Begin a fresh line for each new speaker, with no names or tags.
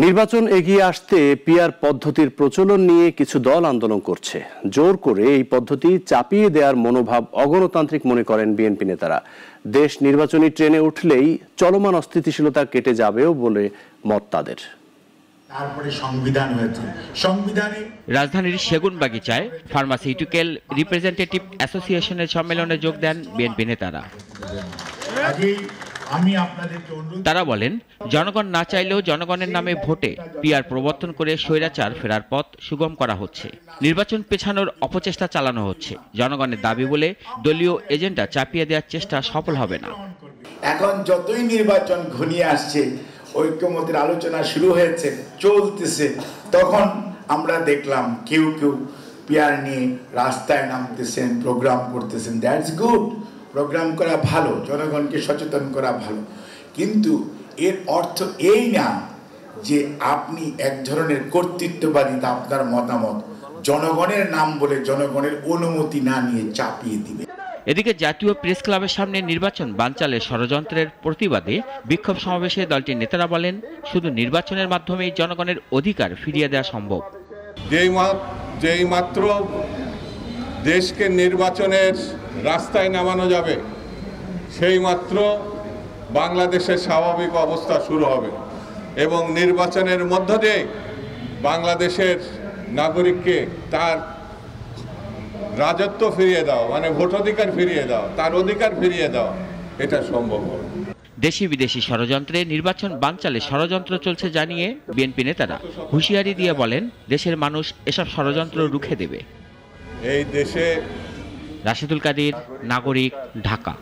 নির্বাচন এগিয়ে আসতে পিআর পদ্ধতির প্রচলন নিয়ে কিছু দল আন্দোলন করছে। জোর করে এই পদ্ধতি চাপিয়ে দেওয়ার মনোভাব অগণতান্ত্রিক মনে করেন বিএনপি নেতারা। দেশ নির্বাচনী ট্রেনে উঠলেই চলমান অস্থিতিশীলতা কেটে যাবেও বলে মত তাদের।
তারপরে সংবিধান হয়েছে, সংবিধানে
রাজধানীর সেগুনবাগিচায় ফার্মাসিউটিক্যাল রিপ্রেজেন্টেটিভ অ্যাসোসিয়েশনের সম্মেলনে যোগ দেন বিএনপি নেতারা। তারা বলেন, জনগণ না চাইলেও জনগণের নামে ভোটে পিআর প্রবর্তন করে স্বৈরাচার ফেরার পথ সুগম করা হচ্ছে। নির্বাচন পেছানোর অপচেষ্টা চালানো হচ্ছে। জনগণের দাবি বলে দলীয় এজেন্ডা চাপিয়ে দেওয়ার চেষ্টা সফল হবে না।
এখন যতই নির্বাচন ঘনিয়ে আসছে, ঐক্যমতের আলোচনা শুরু হয়েছে, চলতেছে, তখন আমরা দেখলাম কেউ কেউ পিআর নিয়ে রাস্তায় নামতেছেন, প্রোগ্রাম করতেছেন। দ্যাটস গুড, প্রোগ্রাম করা ভালো, জনগণকে সচেতন করা ভালো, কিন্তু এর অর্থ এই না যে আপনি এক ধরনের কর্তৃত্ববাদিতা, আপনার মতামত জনগণের নাম বলে জনগণের অনুমতি না নিয়ে চাপিয়ে দিবে।
এদিকে জাতীয় প্রেস ক্লাবের সামনে নির্বাচন বানচালের ষড়যন্ত্রের প্রতিবাদে বিক্ষোভ সমাবেশে দলটির নেতারা বলেন, শুধু নির্বাচনের মাধ্যমেই জনগণের অধিকার ফিরিয়ে দেওয়া সম্ভব।
যেই মাত্র দেশকে নির্বাচনের রাস্তায় নামানো যাবে, সেই মাত্র বাংলাদেশের স্বাভাবিক অবস্থা শুরু হবে এবং নির্বাচনের মধ্য দিয়ে বাংলাদেশের নাগরিককে তার রাজত্ব ফিরিয়ে দাও, মানে ভোটাধিকার ফিরিয়ে দাও, তার অধিকার ফিরিয়ে দাও, এটা সম্ভব হবে।
দেশি বিদেশি ষড়যন্ত্রে নির্বাচন বানচালে ষড়যন্ত্র চলছে জানিয়ে বিএনপি নেতারা হুঁশিয়ারি দিয়ে বলেন, দেশের মানুষ এসব ষড়যন্ত্র রুখে দেবে।
এই দেশে
রাশেদুল কাদির, নাগরিক, ঢাকা।